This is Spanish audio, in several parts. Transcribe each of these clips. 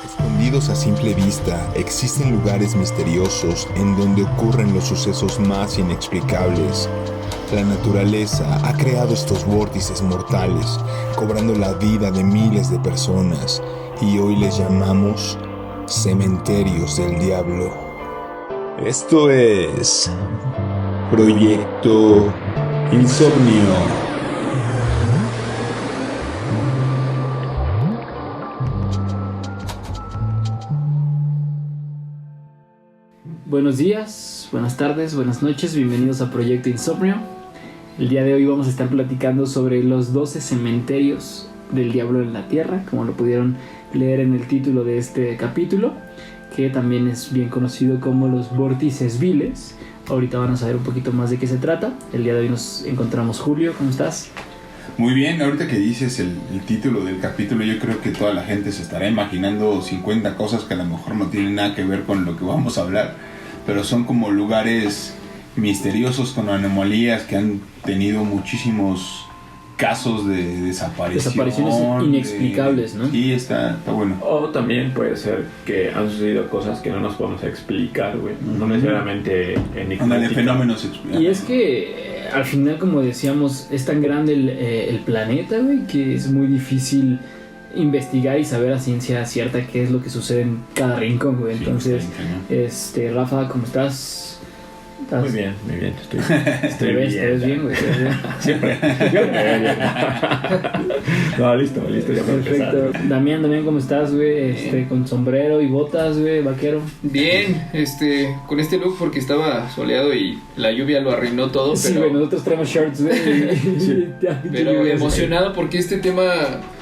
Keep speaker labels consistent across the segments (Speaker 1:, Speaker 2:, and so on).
Speaker 1: Escondidos a simple vista, existen lugares misteriosos en donde ocurren los sucesos más inexplicables. La naturaleza ha creado estos vórtices mortales, cobrando la vida de miles de personas, y hoy les llamamos cementerios del diablo. Esto es Proyecto Insomnio.
Speaker 2: Buenos días, buenas tardes, buenas noches, bienvenidos a Proyecto Insomnio. El día de hoy vamos a estar platicando sobre los 12 cementerios del diablo en la tierra, como lo pudieron leer en el título de este capítulo, que también es bien conocido como los vórtices viles. Ahorita van a saber un poquito más de qué se trata. El día de hoy nos encontramos. Julio, ¿cómo estás?
Speaker 3: Muy bien, ahorita que dices el título del capítulo, yo creo que toda la gente se estará imaginando 50 cosas que a lo mejor no tienen nada que ver con lo que vamos a hablar, pero son como lugares misteriosos con anomalías que han tenido muchísimos casos de desapariciones
Speaker 2: inexplicables, ¿no?
Speaker 3: Sí, está bueno.
Speaker 4: O también puede ser que han sucedido cosas que no nos podemos explicar, güey. No necesariamente enigmáticas.
Speaker 3: Fenómenos explicables.
Speaker 2: Y es que al final, como decíamos, es tan grande el planeta, güey, que es muy difícil investigar y saber a ciencia cierta qué es lo que sucede en cada rincón, güey. Entonces, Rafa, ¿cómo estás?
Speaker 4: Muy bien. Estoy
Speaker 2: ¿Te ves bien, güey?
Speaker 4: Siempre. No, listo, ya para
Speaker 2: perfecto.
Speaker 4: empezar.
Speaker 2: Damián, ¿cómo estás, güey? Con sombrero y botas, güey, vaquero.
Speaker 5: Bien, con este look porque estaba soleado y la lluvia lo arruinó todo.
Speaker 2: Sí, güey, nosotros traemos shorts, güey.
Speaker 5: Sí. Pero emocionado porque este tema,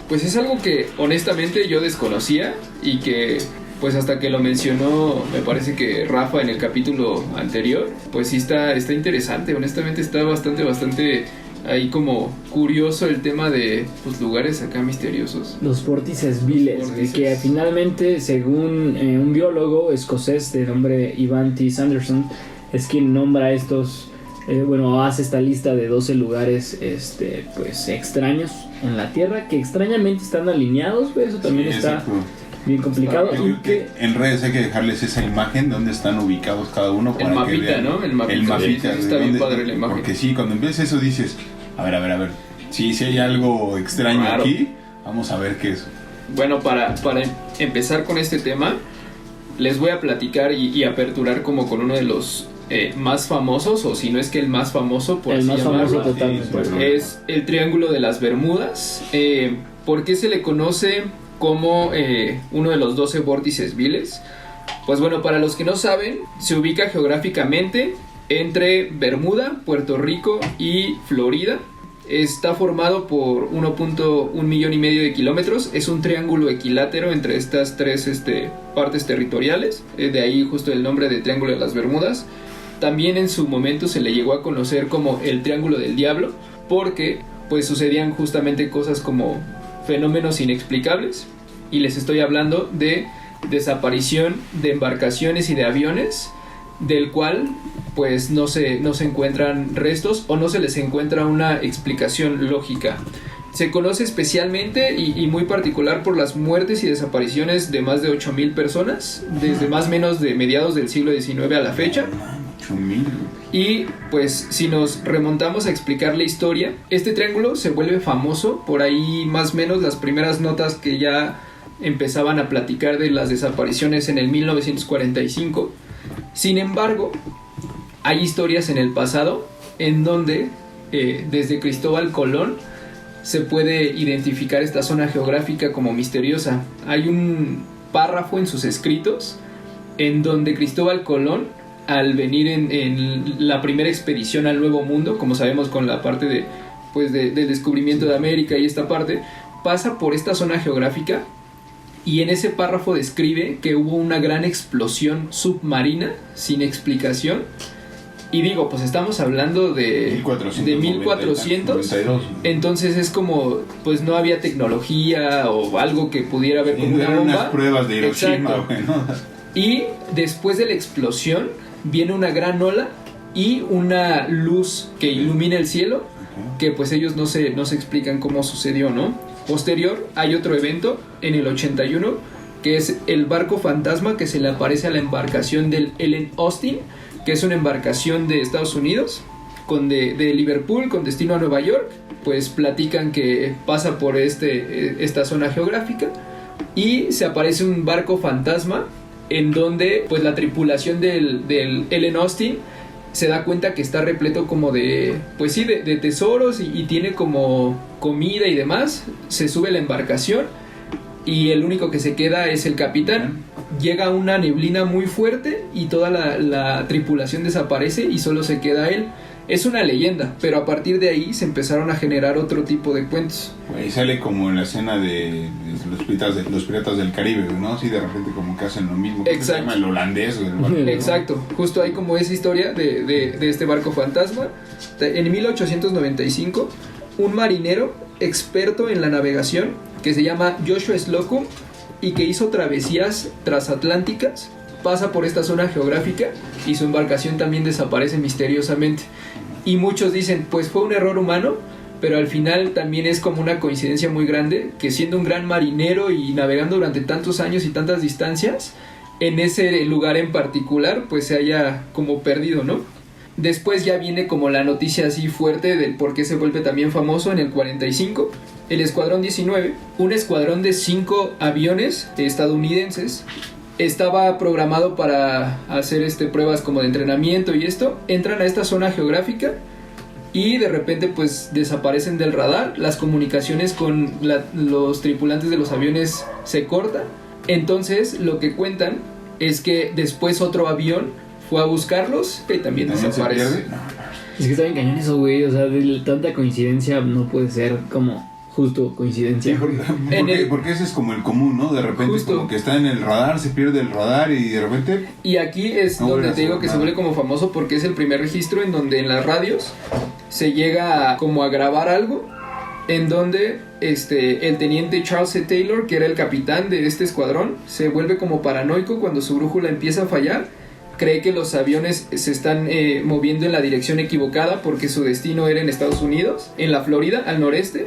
Speaker 5: pues es algo que honestamente yo desconocía y que, pues hasta que lo mencionó, me parece que Rafa en el capítulo anterior, pues sí está interesante. Honestamente está bastante ahí como curioso el tema de pues lugares acá misteriosos.
Speaker 2: Los vórtices viles, que finalmente, según un biólogo escocés de nombre Ivan T. Sanderson, es quien nombra estos, hace esta lista de 12 lugares pues extraños en la Tierra, que extrañamente están alineados, güey. Eso también está exacto. Bien complicado.
Speaker 3: En redes hay que dejarles esa imagen donde están ubicados cada uno para
Speaker 5: el mapita,
Speaker 3: que vean,
Speaker 5: ¿no? El mapita,
Speaker 3: sí,
Speaker 5: está bien padre la imagen.
Speaker 3: Porque sí, cuando empiezas eso dices, a ver, si hay algo extraño claro. Aquí, vamos a ver qué es.
Speaker 5: Bueno, para empezar con este tema, les voy a platicar y aperturar como con uno de los más famosos, o si no es que el más famoso, por
Speaker 2: el
Speaker 5: así
Speaker 2: más famoso totalmente.
Speaker 5: Es el Triángulo de las Bermudas. ¿Por qué se le conoce como uno de los 12 vórtices viles? Pues bueno, para los que no saben, se ubica geográficamente entre Bermuda, Puerto Rico y Florida. Está formado por 1.1 millón y medio de kilómetros. Es un triángulo equilátero entre estas tres partes territoriales. De ahí justo el nombre de Triángulo de las Bermudas. También en su momento se le llegó a conocer como el Triángulo del Diablo, porque pues sucedían justamente cosas como fenómenos inexplicables, y les estoy hablando de desaparición de embarcaciones y de aviones, del cual pues no se encuentran restos o no se les encuentra una explicación lógica. Se conoce especialmente y muy particular por las muertes y desapariciones de más de 8,000 personas desde más o menos de mediados del siglo XIX a la fecha.
Speaker 3: 8,000.
Speaker 5: Y pues si nos remontamos a explicar la historia, este triángulo se vuelve famoso por ahí más o menos las primeras notas que ya empezaban a platicar de las desapariciones en el 1945. Sin embargo, hay historias en el pasado en donde desde Cristóbal Colón se puede identificar esta zona geográfica como misteriosa. Hay un párrafo en sus escritos en donde Cristóbal Colón, al venir en la primera expedición al Nuevo Mundo, como sabemos con la parte del descubrimiento de América y esta parte, pasa por esta zona geográfica y en ese párrafo describe que hubo una gran explosión submarina sin explicación Y digo, pues estamos hablando de 1400, entonces es como, pues no había tecnología o algo que pudiera ver como una bomba.
Speaker 3: Unas pruebas de Hiroshima, güey, ¿no?
Speaker 5: Y después de la explosión viene una gran ola y una luz que ilumina el cielo, que pues ellos no se explican cómo sucedió, ¿no? Posterior hay otro evento en el 81, que es el barco fantasma que se le aparece a la embarcación del Ellen Austin, que es una embarcación de Estados Unidos, de Liverpool, con destino a Nueva York. Pues platican que pasa por esta zona geográfica y se aparece un barco fantasma en donde pues la tripulación del Ellen Austin se da cuenta que está repleto como de tesoros y tiene como comida y demás. Se sube la embarcación y el único que se queda es el capitán. Llega una neblina muy fuerte y toda la tripulación desaparece y solo se queda él. Es una leyenda, pero a partir de ahí se empezaron a generar otro tipo de cuentos.
Speaker 3: Y sale como en la escena de los piratas del Caribe, ¿no? Así de repente como que hacen lo mismo.
Speaker 5: Exacto.
Speaker 3: Se llama el holandés, güey, ¿no?
Speaker 5: Exacto, justo hay como esa historia de este barco fantasma. En 1895, un marinero experto en la navegación que se llama Joshua Slocum y que hizo travesías transatlánticas, pasa por esta zona geográfica y su embarcación también desaparece misteriosamente. Y muchos dicen, pues fue un error humano, pero al final también es como una coincidencia muy grande que siendo un gran marinero y navegando durante tantos años y tantas distancias, en ese lugar en particular pues se haya como perdido, ¿no? Después ya viene como la noticia así fuerte del por qué se vuelve también famoso en el 45. El Escuadrón 19, un escuadrón de 5 aviones estadounidenses, estaba programado para hacer pruebas como de entrenamiento y esto. Entran a esta zona geográfica y de repente pues desaparecen del radar. Las comunicaciones con los tripulantes de los aviones se cortan. Entonces lo que cuentan es que después otro avión fue a buscarlos y también desaparece.
Speaker 2: Es que está bien cañón eso, güey. O sea, de tanta coincidencia no puede ser como justo coincidencia.
Speaker 3: Sí, porque ese es como el común, ¿no? De repente justo, como que está en el radar, se pierde el radar y de repente...
Speaker 5: Y aquí es donde te digo que se vuelve como famoso porque es el primer registro en donde en las radios se llega como a grabar algo en donde el teniente Charles C. Taylor, que era el capitán de este escuadrón, se vuelve como paranoico cuando su brújula empieza a fallar. Cree que los aviones se están moviendo en la dirección equivocada porque su destino era en Estados Unidos, en la Florida, al noreste,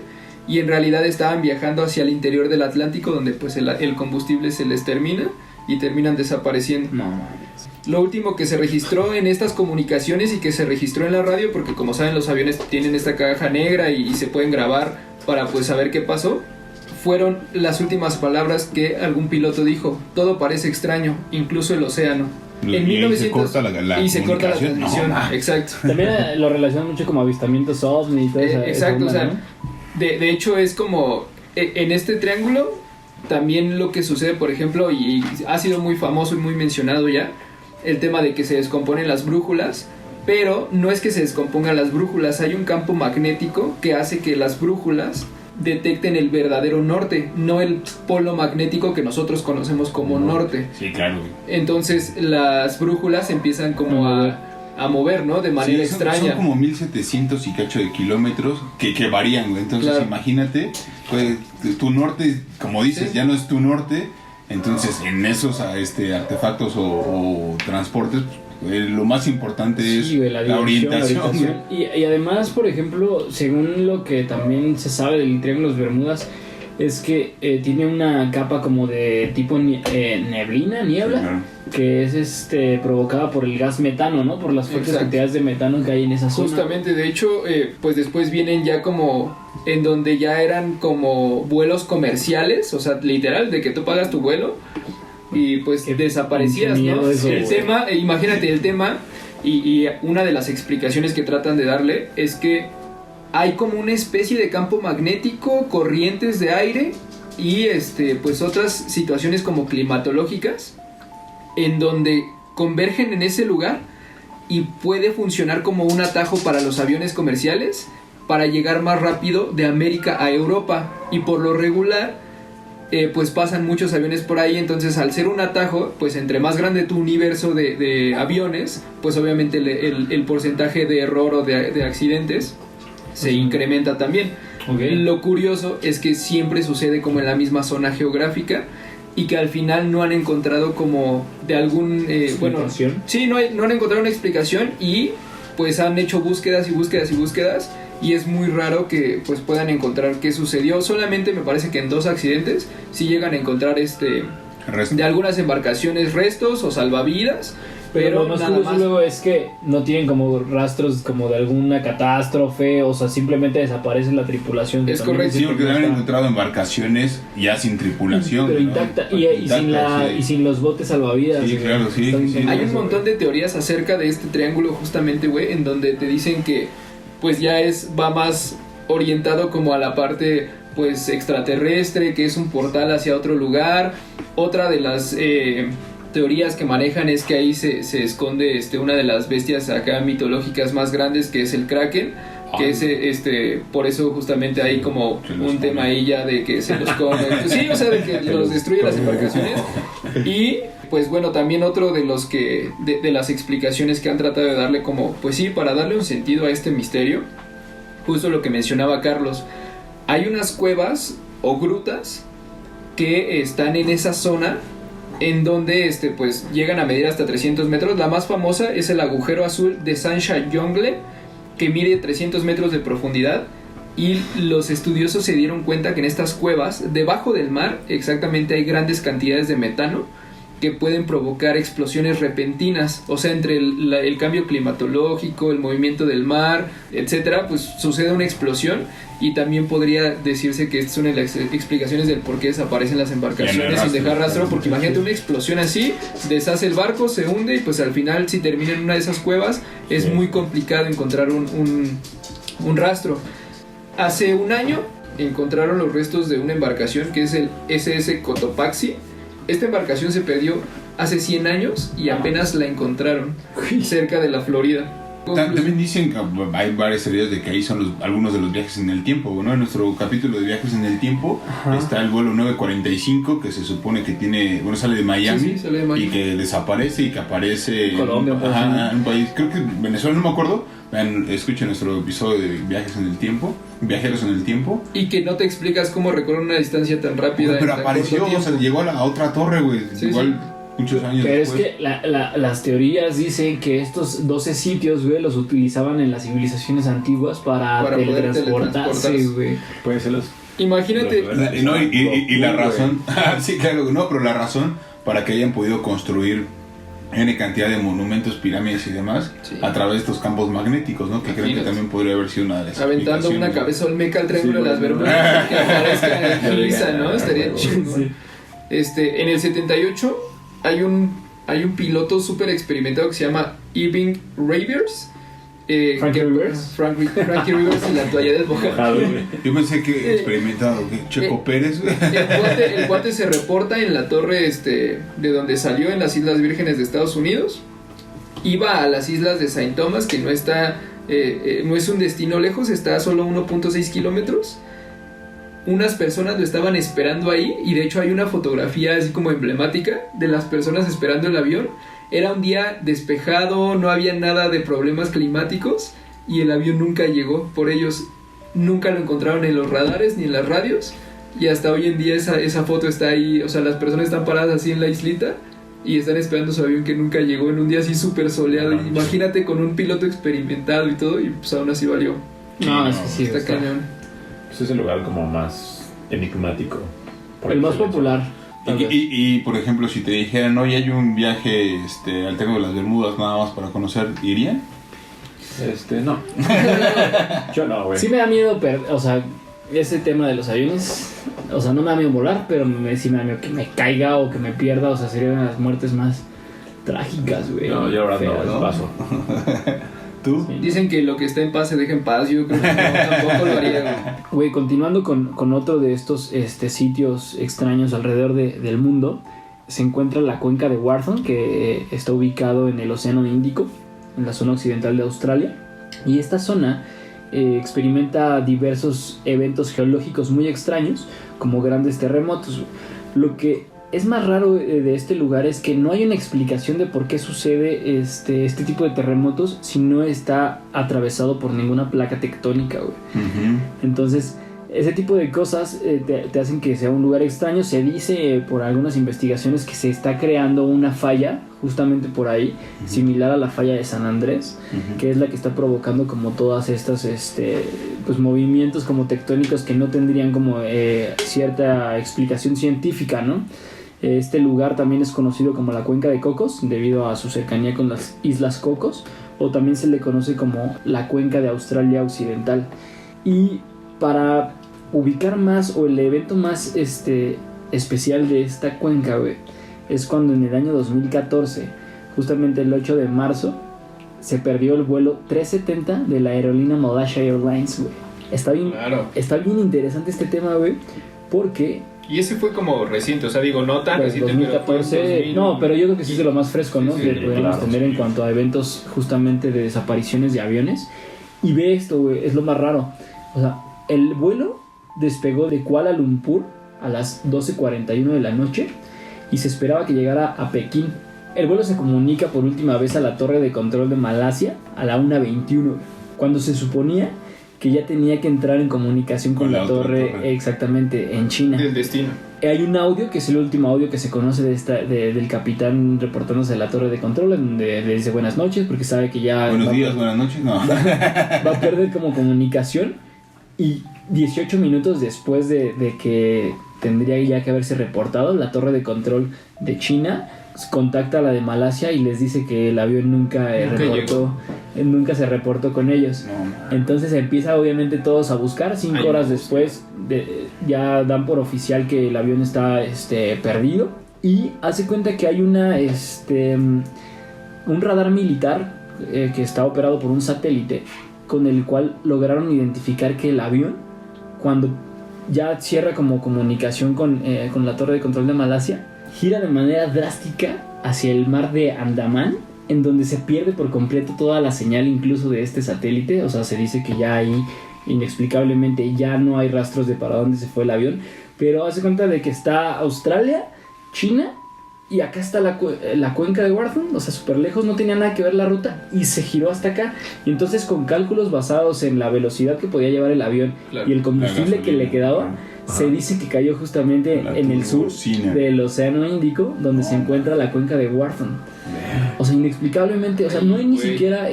Speaker 5: y en realidad estaban viajando hacia el interior del Atlántico, donde pues el combustible se les termina y terminan desapareciendo.
Speaker 2: No.
Speaker 5: Lo último que se registró en estas comunicaciones y que se registró en la radio, porque como saben los aviones tienen esta caja negra y se pueden grabar para pues saber qué pasó, fueron las últimas palabras que algún piloto dijo: todo parece extraño, incluso el océano. En 1900
Speaker 3: se corta la
Speaker 5: transmisión.
Speaker 3: No,
Speaker 5: exacto.
Speaker 2: También lo relacionan mucho como avistamientos ovni y todo eso.
Speaker 5: Exacto, o sea, ¿no? De hecho es como en este triángulo también lo que sucede, por ejemplo, y ha sido muy famoso y muy mencionado ya, el tema de que se descomponen las brújulas, pero no es que se descompongan las brújulas, hay un campo magnético que hace que las brújulas detecten el verdadero norte, no el polo magnético que nosotros conocemos como norte.
Speaker 3: Sí, claro.
Speaker 5: Entonces las brújulas empiezan como a mover, ¿no? De manera extraña.
Speaker 3: Son como 1700 y cacho de kilómetros que varían, güey. Entonces claro, imagínate, pues, tu norte, como dices, sí, ya no es tu norte. Entonces en esos artefactos o transportes, lo más importante es la orientación.
Speaker 2: Y además, por ejemplo, según lo que también se sabe del Triángulo de las Bermudas, es que tiene una capa como de tipo niebla, sí, claro, que es provocada por el gas metano, ¿no? Por las fuertes cantidades de metano que hay en esa zona.
Speaker 5: Justamente, de hecho, pues después vienen ya como en donde ya eran como vuelos comerciales, o sea, literal, de que tú pagas tu vuelo y pues desaparecías, ¿no?
Speaker 2: Eso,
Speaker 5: el tema, imagínate el tema, y una de las explicaciones que tratan de darle es que hay como una especie de campo magnético, corrientes de aire y pues otras situaciones como climatológicas en donde convergen en ese lugar y puede funcionar como un atajo para los aviones comerciales para llegar más rápido de América a Europa. Y por lo regular pues pasan muchos aviones por ahí. Entonces, al ser un atajo, pues entre más grande tu universo de aviones, pues obviamente el porcentaje de error o de accidentes se incrementa también.
Speaker 2: Okay.
Speaker 5: Lo curioso es que siempre sucede como en la misma zona geográfica y que al final no han encontrado como de algún...
Speaker 2: ¿Explicación?
Speaker 5: Sí, no han encontrado una explicación y pues han hecho búsquedas y búsquedas y búsquedas y es muy raro que pues puedan encontrar qué sucedió. Solamente me parece que en 2 accidentes sí llegan a encontrar de algunas embarcaciones restos o salvavidas.
Speaker 2: Pero lo más
Speaker 5: nada
Speaker 2: curioso
Speaker 5: más.
Speaker 2: luego es que no tienen como rastros como de alguna catástrofe, o sea, simplemente desaparece la tripulación.
Speaker 5: Es correcto.
Speaker 3: Sí, porque han encontrado embarcaciones ya sin tripulación.
Speaker 2: Pero
Speaker 3: ¿no?
Speaker 2: intacta, y sin los botes salvavidas.
Speaker 3: Sí,
Speaker 2: güey.
Speaker 3: claro, sí,
Speaker 2: Está bien
Speaker 3: sí.
Speaker 2: cañón
Speaker 5: Hay un
Speaker 2: eso,
Speaker 5: montón de teorías acerca de este triángulo justamente, güey, en donde te dicen que pues ya va más orientado como a la parte pues extraterrestre, que es un portal hacia otro lugar. Otra de las teorías que manejan es que ahí se esconde una de las bestias acá mitológicas más grandes, que es el Kraken, que es por eso justamente hay como un tema ahí ya de que se los come. Pues sí, o sea, de que los destruye las embarcaciones. Y pues bueno, también otro de los que de las explicaciones que han tratado de darle como, pues sí, para darle un sentido a este misterio, justo lo que mencionaba Carlos, hay unas cuevas o grutas que están en esa zona en donde pues llegan a medir hasta 300 metros. La más famosa es el agujero azul de Sancha Jungle, que mide 300 metros de profundidad, y los estudiosos se dieron cuenta que en estas cuevas, debajo del mar, exactamente hay grandes cantidades de metano que pueden provocar explosiones repentinas. O sea, entre el cambio climatológico, el movimiento del mar, etcétera, pues sucede una explosión. Y también podría decirse que esta es una de las explicaciones del por qué desaparecen las embarcaciones sin dejar rastro, porque imagínate una explosión así, deshace el barco, se hunde y pues al final, si termina en una de esas cuevas, es muy complicado encontrar un rastro. Hace un año encontraron los restos de una embarcación que es el SS Cotopaxi. Esta embarcación se perdió hace 100 años y apenas la encontraron cerca de la Florida.
Speaker 3: También dicen que hay varias teorías de que ahí son algunos de los viajes en el tiempo, ¿no? En nuestro capítulo de viajes en el tiempo está el vuelo 945, que se supone que sale de Miami,
Speaker 5: Sí, sale de Miami.
Speaker 3: y que desaparece y que aparece
Speaker 2: Colombia,
Speaker 3: en un país, creo que Venezuela, no me acuerdo. Escuchen nuestro episodio de viajes en el tiempo, viajeros en el tiempo.
Speaker 5: Y que no te explicas cómo recorrer una distancia tan rápida.
Speaker 3: Pero
Speaker 5: en tan
Speaker 3: apareció,
Speaker 5: corto
Speaker 3: o sea,
Speaker 5: tiempo.
Speaker 3: llegó a la otra torre, güey.
Speaker 5: Sí,
Speaker 3: Igual muchos años
Speaker 2: Pero
Speaker 3: después.
Speaker 2: es que las teorías dicen que estos 12 sitios, güey, los utilizaban en las civilizaciones antiguas para
Speaker 5: poder
Speaker 2: teletransportarse,
Speaker 5: teletransportarse.
Speaker 2: güey.
Speaker 4: Pueden ser los...
Speaker 5: Imagínate.
Speaker 3: Y la razón, sí, claro, no, pero la razón para que hayan podido construir N cantidad de monumentos, pirámides y demás,
Speaker 5: Sí.
Speaker 3: a través de estos campos magnéticos, ¿no? Que creo que
Speaker 5: Imagínate.
Speaker 3: también podría haber sido una de las
Speaker 5: Aventando una
Speaker 3: explicaciones.
Speaker 5: cabeza olmeca al triángulo
Speaker 4: Sí,
Speaker 5: de las
Speaker 4: bueno.
Speaker 5: Bermudas que aparezca en Giza, ¿no? Estaría chingón.
Speaker 2: Sí.
Speaker 5: En el 78 hay un piloto súper experimentado que se llama Irving Rivers.
Speaker 2: Frankie Rivers.
Speaker 5: Frankie Rivers y la toalla del mojado.
Speaker 3: Yo pensé que experimentado, que Checo Pérez, güey.
Speaker 5: El cuate se reporta en la torre de donde salió, en las Islas Vírgenes de Estados Unidos. Iba a las islas de Saint Thomas, que no está no es un destino lejos, está a solo 1.6 kilómetros. Unas personas lo estaban esperando ahí, y de hecho hay una fotografía así como emblemática de las personas esperando el avión. Era un día despejado, no había nada de problemas climáticos, y el avión nunca llegó por ellos. Nunca lo encontraron en los radares ni en las radios, y hasta hoy en día esa foto está ahí. O sea, las personas están paradas así en la islita y están esperando su avión que nunca llegó, en un día así súper soleado. Imagínate con un piloto experimentado y todo, y pues aún así valió.
Speaker 2: No, es que sí.
Speaker 5: Está
Speaker 2: está-
Speaker 5: cañón.
Speaker 4: Pues es el lugar como más enigmático. por
Speaker 2: El más
Speaker 4: excelencia.
Speaker 2: popular. tal vez.
Speaker 3: Y, por ejemplo, si te dijeran, hoy hay un viaje al Triángulo de las Bermudas nada más para conocer, ¿irían?
Speaker 4: No. Yo no, güey.
Speaker 2: Sí me da miedo, o sea, ese tema de los aviones, o sea, no me da miedo volar, pero sí me da miedo que me caiga o que me pierda, o sea, serían las muertes más trágicas, güey.
Speaker 4: No, yo la verdad
Speaker 2: feas,
Speaker 4: no, paso.
Speaker 3: ¿Tú?
Speaker 2: Sí.
Speaker 5: Dicen que lo que está en paz se deja en paz. Yo creo que no, tampoco lo haría, güey.
Speaker 2: Güey, continuando con otro de estos sitios extraños alrededor del mundo, se encuentra la cuenca de Wharton, que está ubicado en el Océano Índico, en la zona occidental de Australia. Y esta zona experimenta diversos eventos geológicos muy extraños, como grandes terremotos. Lo que es más raro de este lugar es que no hay una explicación de por qué sucede este tipo de terremotos si no está atravesado por ninguna placa tectónica, güey. Entonces, ese tipo de cosas te hacen que sea un lugar extraño. Se dice por algunas investigaciones que se está creando una falla justamente por ahí, similar a la falla de San Andrés, que es la que está provocando como todas estas pues movimientos como tectónicos que no tendrían como cierta explicación científica, ¿no? Este lugar también es conocido como la Cuenca de Cocos debido a su cercanía con las Islas Cocos, o también se le conoce como la Cuenca de Australia Occidental. Y para ubicar más, o el evento más especial de esta cuenca, güey, es cuando en el año 2014, justamente el 8 de marzo, se perdió el vuelo 370 de la aerolínea Malaysia Airlines, güey. Está bien interesante este tema, güey, porque...
Speaker 5: Y ese fue como reciente, o sea, digo, no tan
Speaker 2: pues
Speaker 5: reciente,
Speaker 2: 2014,
Speaker 5: pero 2000...
Speaker 2: no, pero yo creo que sí es de lo más fresco, ¿no?
Speaker 4: Sí,
Speaker 2: que podemos
Speaker 4: claro,
Speaker 2: tener en cuanto a eventos justamente de desapariciones de aviones. Y ve esto, güey, es lo más raro. O sea, el vuelo despegó de Kuala Lumpur a las 12:41 de la noche y se esperaba que llegara a Pekín. El vuelo se comunica por última vez a la torre de control de Malasia a la 1:21, cuando se suponía que ya tenía que entrar en comunicación con la torre, exactamente, en China.
Speaker 5: Del destino.
Speaker 2: Hay un audio que es el último audio que se conoce del capitán reportándose de la torre de control, en donde le dice buenas noches porque sabe que ya...
Speaker 3: Buenos días, buenas noches, no.
Speaker 2: Va a perder como comunicación, y 18 minutos después de que tendría ya que haberse reportado, la torre de control de China contacta a la de Malasia y les dice que el avión nunca se reportó con ellos. Entonces empieza obviamente todos a buscar. 5 horas después ya dan por oficial que el avión está perdido, y hace cuenta que hay un radar militar que está operado por un satélite, con el cual lograron identificar que el avión, cuando ya cierra como comunicación con la torre de control de Malasia, gira de manera drástica hacia el mar de Andamán, en donde se pierde por completo toda la señal incluso de este satélite. O sea, se dice que ya ahí inexplicablemente ya no hay rastros de para dónde se fue el avión, pero hace cuenta de que está Australia, China, y acá está la cuenca de Warthog, o sea, súper lejos, no tenía nada que ver la ruta, y se giró hasta acá. Y entonces, con cálculos basados en la velocidad que podía llevar el avión, claro, y el combustible que le quedaba, se dice que cayó justamente en el sur del Océano Índico, donde se encuentra la cuenca de Warthog. O sea, inexplicablemente, o sea, no hay ni siquiera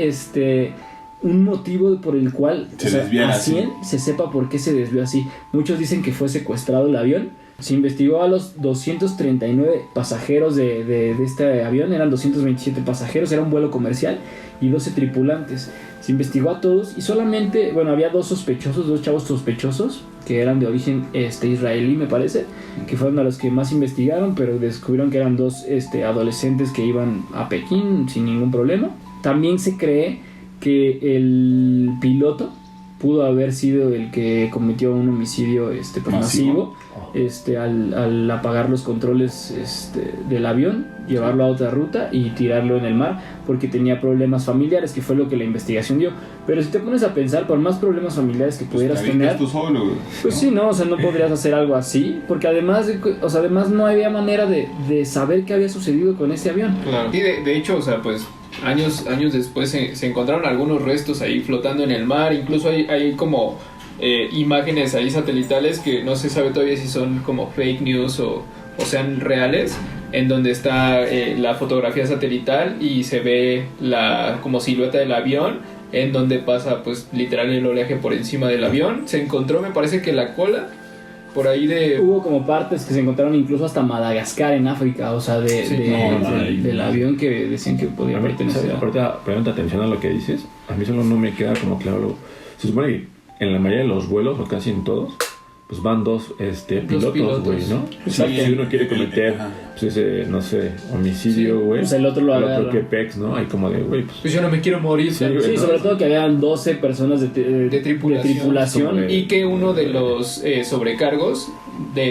Speaker 2: un motivo por el cual se sepa por qué se desvió así. Muchos dicen que fue secuestrado el avión. Se investigó a los 239 pasajeros de este avión. Eran 227 pasajeros, era un vuelo comercial, y 12 tripulantes. Se investigó a todos y solamente, había dos chavos sospechosos que eran de origen israelí, me parece, que fueron a los que más investigaron, pero descubrieron que eran dos adolescentes que iban a Pekín sin ningún problema. También se cree que el piloto pudo haber sido el que cometió un homicidio masivo al apagar los controles del avión, llevarlo a otra ruta y tirarlo en el mar, porque tenía problemas familiares, que fue lo que la investigación dio. Pero si te pones a pensar, por más problemas familiares que pudieras tener, pues sí, no, o sea, no podrías hacer algo así, porque además no había manera de saber qué había sucedido con ese avión.
Speaker 5: Claro. Y de hecho, o sea, pues años después se encontraron algunos restos ahí flotando en el mar. Incluso hay como imágenes ahí satelitales que no se sabe todavía si son como fake news o sean reales, en donde está la fotografía satelital y se ve la como silueta del avión, en donde pasa pues literal el oleaje por encima del avión. Se encontró, me parece que la cola por ahí
Speaker 2: hubo como partes que se encontraron incluso hasta Madagascar, en África, o sea, del avión, que decían que podía pertenecer.
Speaker 4: Aparte, presta atención a lo que dices. A mí solo no me queda como claro. Se supone que en la mayoría de los vuelos, o casi en todos, pues van dos pilotos, güey, ¿no? Si uno quiere cometer pues ese, no sé, homicidio, güey,
Speaker 2: pues el otro lo agarra.
Speaker 4: Porque pex, ¿no? Hay como de, güey,
Speaker 5: pues yo no me quiero morir.
Speaker 2: Sí, sobre todo que habían 12 personas de tripulación
Speaker 5: y que uno de los sobrecargos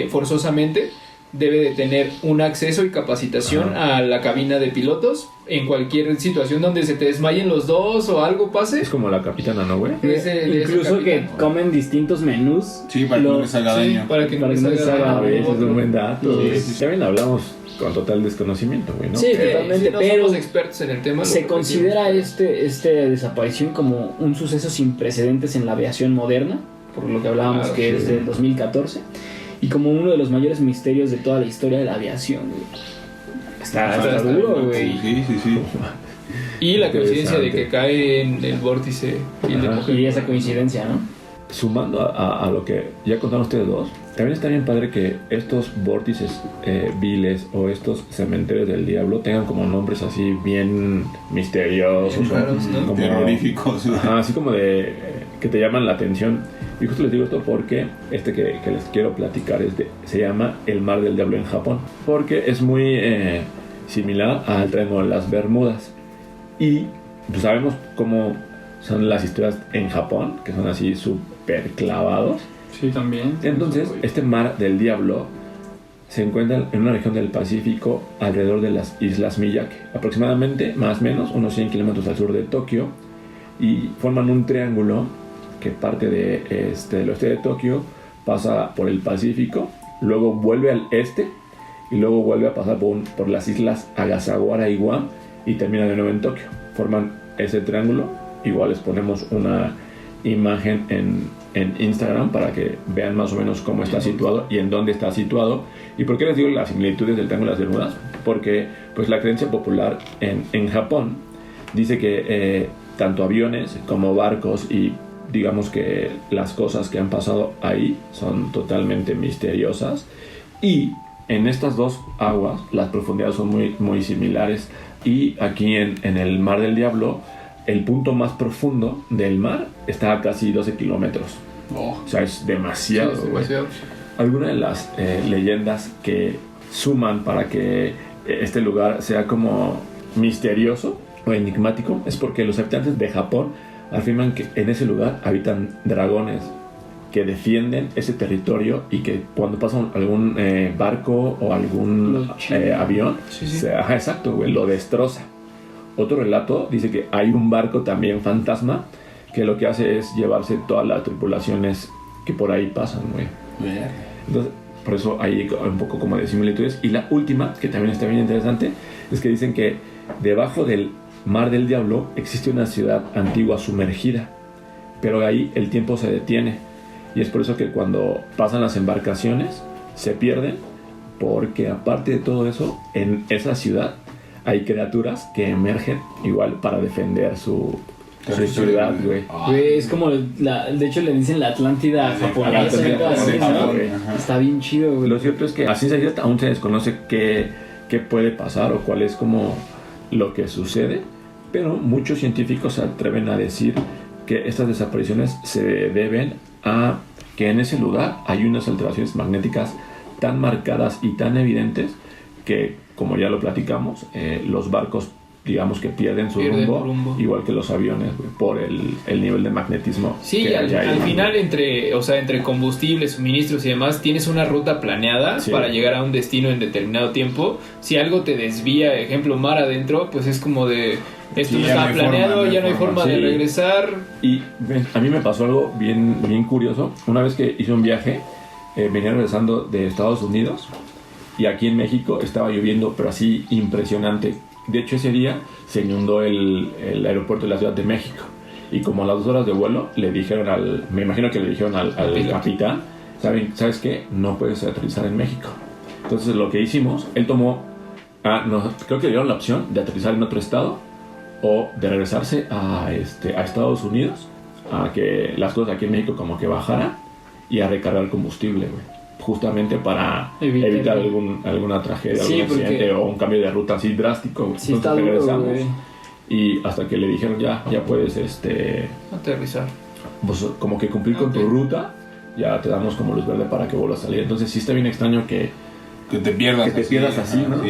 Speaker 5: forzosamente debe de tener un acceso y capacitación a la cabina de pilotos en cualquier situación donde se te desmayen los dos o algo pase.
Speaker 4: Es como la capitana, ¿no, güey?
Speaker 2: Incluso que comen distintos menús.
Speaker 3: Sí, para que no les haga daño.
Speaker 5: Para que no les haga daño.
Speaker 4: Ese es un buen dato.
Speaker 3: Sí.
Speaker 4: También hablamos con total desconocimiento, güey, ¿no?
Speaker 2: Sí, totalmente,
Speaker 5: no
Speaker 2: pero
Speaker 5: somos expertos en el tema.
Speaker 2: se considera esta desaparición como un suceso sin precedentes en la aviación moderna, por lo que hablábamos que es del 2014, y como uno de los mayores misterios de toda la historia de la aviación, güey. Está duro, güey.
Speaker 3: Sí.
Speaker 5: Y la coincidencia de que cae en el vórtice
Speaker 2: y esa coincidencia, ¿no?
Speaker 4: Sumando a lo que ya contaron ustedes dos, también está bien padre que estos vórtices viles o estos cementerios del diablo tengan como nombres así bien misteriosos,
Speaker 5: raros, ¿no?
Speaker 4: como
Speaker 3: terroríficos.
Speaker 4: así como de que te llaman la atención. Y justo les digo esto porque que les quiero platicar se llama el Mar del Diablo en Japón, porque es muy similar al Triángulo de las Bermudas. Y pues sabemos cómo son las historias en Japón, que son así súper clavados.
Speaker 2: Sí, también.
Speaker 4: Entonces, este Mar del Diablo se encuentra en una región del Pacífico alrededor de las Islas Miyake, aproximadamente, más o menos, unos 100 kilómetros al sur de Tokio, y forman un triángulo que parte del oeste de Tokio, pasa por el Pacífico, luego vuelve al este, y luego vuelve a pasar por las islas Agasawara y Guam, y termina de nuevo en Tokio. Forman ese triángulo. Igual les ponemos una imagen en Instagram para que vean más o menos cómo está situado y en dónde está situado. ¿Y por qué les digo las similitudes del Triángulo de las Bermudas? Porque pues la creencia popular en Japón dice que tanto aviones como barcos y digamos que las cosas que han pasado ahí son totalmente misteriosas, y en estas dos aguas las profundidades son muy, muy similares, y aquí en el Mar del Diablo el punto más profundo del mar está a casi 12 kilómetros. O sea, es demasiado.
Speaker 5: Sí, es demasiado.
Speaker 4: Algunas de las leyendas que suman para que este lugar sea como misterioso o enigmático es porque los habitantes de Japón afirman que en ese lugar habitan dragones que defienden ese territorio, y que cuando pasa algún barco o algún avión, exacto, güey, lo destroza. Otro relato dice que hay un barco también fantasma que lo que hace es llevarse todas las tripulaciones que por ahí pasan, güey. Entonces, por eso hay un poco como de similitudes. Y la última, que también está bien interesante, es que dicen que debajo del Mar del Diablo existe una ciudad antigua sumergida, pero ahí el tiempo se detiene, y es por eso que cuando pasan las embarcaciones se pierden, porque aparte de todo eso, en esa ciudad hay criaturas que emergen igual para defender su ciudad, güey.
Speaker 2: Güey, es como de hecho le dicen la Atlántida japonesa, ¿no? Está bien chido, güey.
Speaker 4: Lo cierto es que a ciencia cierta aún se desconoce qué puede pasar o cuál es como lo que sucede, pero muchos científicos se atreven a decir que estas desapariciones se deben a que en ese lugar hay unas alteraciones magnéticas tan marcadas y tan evidentes que, como ya lo platicamos, los barcos digamos que pierden su rumbo, igual que los aviones, güey, por el nivel de magnetismo.
Speaker 5: Sí, que al final entre combustibles, suministros y demás, tienes una ruta planeada para llegar a un destino en determinado tiempo. Si algo te desvía, ejemplo, mar adentro, pues es como de esto no estaba planeado, ya no hay forma de regresar.
Speaker 4: Y a mí me pasó algo bien curioso. Una vez que hice un viaje, venía regresando de Estados Unidos, y aquí en México estaba lloviendo, pero así impresionante. De hecho, ese día se inundó el aeropuerto de la Ciudad de México, y como a las 2 horas de vuelo le dijeron al capitán, ¿sabes qué? No puedes aterrizar en México. Entonces lo que hicimos, él tomó, creo que le dieron la opción de aterrizar en otro estado o de regresarse a Estados Unidos, a que las cosas aquí en México como que bajaran, y a recargar combustible, güey, justamente para evitar alguna tragedia, algún accidente o un cambio de ruta así drástico.
Speaker 2: Sí, está duro, güey.
Speaker 4: Y hasta que le dijeron ya puedes
Speaker 5: aterrizar,
Speaker 4: pues como que cumplir con tu ruta, ya te damos como luz verde para que vuelvas a salir. Entonces sí está bien extraño que
Speaker 3: que te pierdas
Speaker 4: así, ¿no?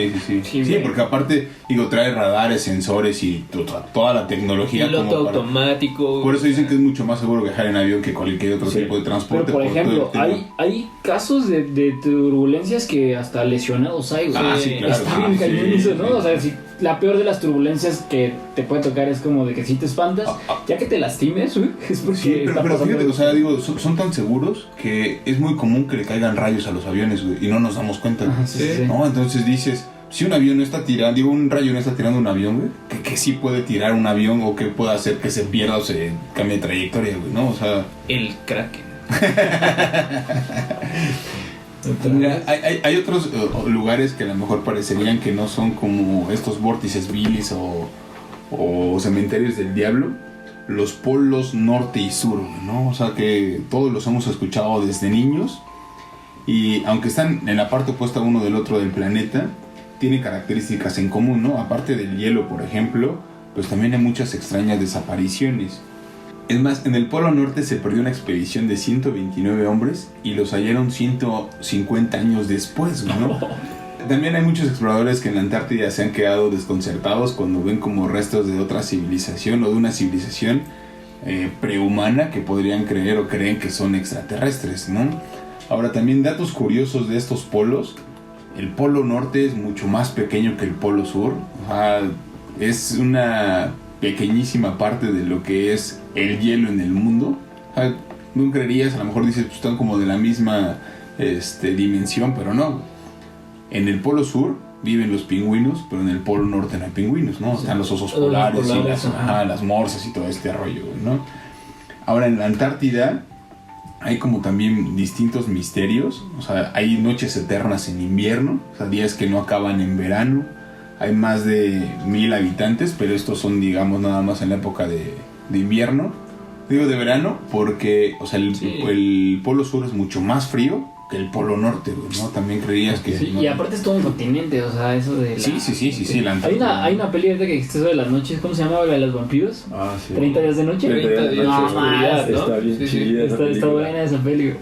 Speaker 3: Sí, porque aparte, digo, trae radares, sensores y toda la tecnología.
Speaker 5: Piloto automático.
Speaker 3: Por eso dicen que es mucho más seguro viajar en avión que cualquier otro tipo de transporte.
Speaker 2: Pero por ejemplo, hay casos de turbulencias que hasta lesionados hay, güey.
Speaker 3: Sí, claro.
Speaker 2: Está bien cañón eso, ¿no? O sea, si la peor de las turbulencias que te puede tocar es como de que si te espantas, ya que te lastimes, güey, es porque
Speaker 3: sí,
Speaker 2: está
Speaker 3: pero
Speaker 2: pasando.
Speaker 3: fíjate, o sea, digo, son tan seguros que es muy común que le caigan rayos a los aviones, güey, y no nos damos cuenta.
Speaker 2: Ajá, sí.
Speaker 3: ¿No? Entonces dices, si un avión no está tirando, digo, un rayo no está tirando un avión, güey, que sí puede tirar un avión o que puede hacer que se pierda o se cambie de trayectoria, güey, ¿no? O sea...
Speaker 5: El Kraken.
Speaker 3: Mira, hay otros lugares que a lo mejor parecerían que no son como estos vórtices viles o cementerios del diablo. Los polos norte y sur, ¿no? O sea que todos los hemos escuchado desde niños. Y aunque están en la parte opuesta uno del otro del planeta, tienen características en común, ¿no? Aparte del hielo, por ejemplo, pues también hay muchas extrañas desapariciones. Es más, en el Polo Norte se perdió una expedición de 129 hombres y los hallaron 150 años después, ¿no? También hay muchos exploradores que en la Antártida se han quedado desconcertados cuando ven como restos de otra civilización o de una civilización prehumana que podrían creer o creen que son extraterrestres, ¿no? Ahora, también datos curiosos de estos polos. El Polo Norte es mucho más pequeño que el Polo Sur. O sea, es una pequeñísima parte de lo que es el hielo en el mundo. O sea, no creerías, a lo mejor dices, pues están como de la misma dimensión, pero no. En el Polo Sur viven los pingüinos, pero en el Polo Norte no hay pingüinos, ¿no? Están los osos polares y las morsas y todo este rollo, ¿no? Ahora, en la Antártida hay como también distintos misterios. O sea, hay noches eternas en invierno, o sea, días que no acaban en verano. Hay más de 1000 habitantes, pero estos son, digamos, nada más en la época de invierno. Digo de verano porque, o sea, el Polo Sur es mucho más frío que el Polo Norte, ¿no? También creías que...
Speaker 2: Sí,
Speaker 3: no,
Speaker 2: y aparte es todo un continente, o sea, eso de la...
Speaker 3: Sí, la Antártida.
Speaker 2: Hay una peli ahorita que existe sobre las noches, ¿cómo se llama? La de los vampiros.
Speaker 4: Ah, sí.
Speaker 2: 30 días de noche.
Speaker 5: 30 días de oscuridad, ¿no?
Speaker 4: Está bien chida esa
Speaker 2: Está
Speaker 4: película.
Speaker 2: buena esa peli.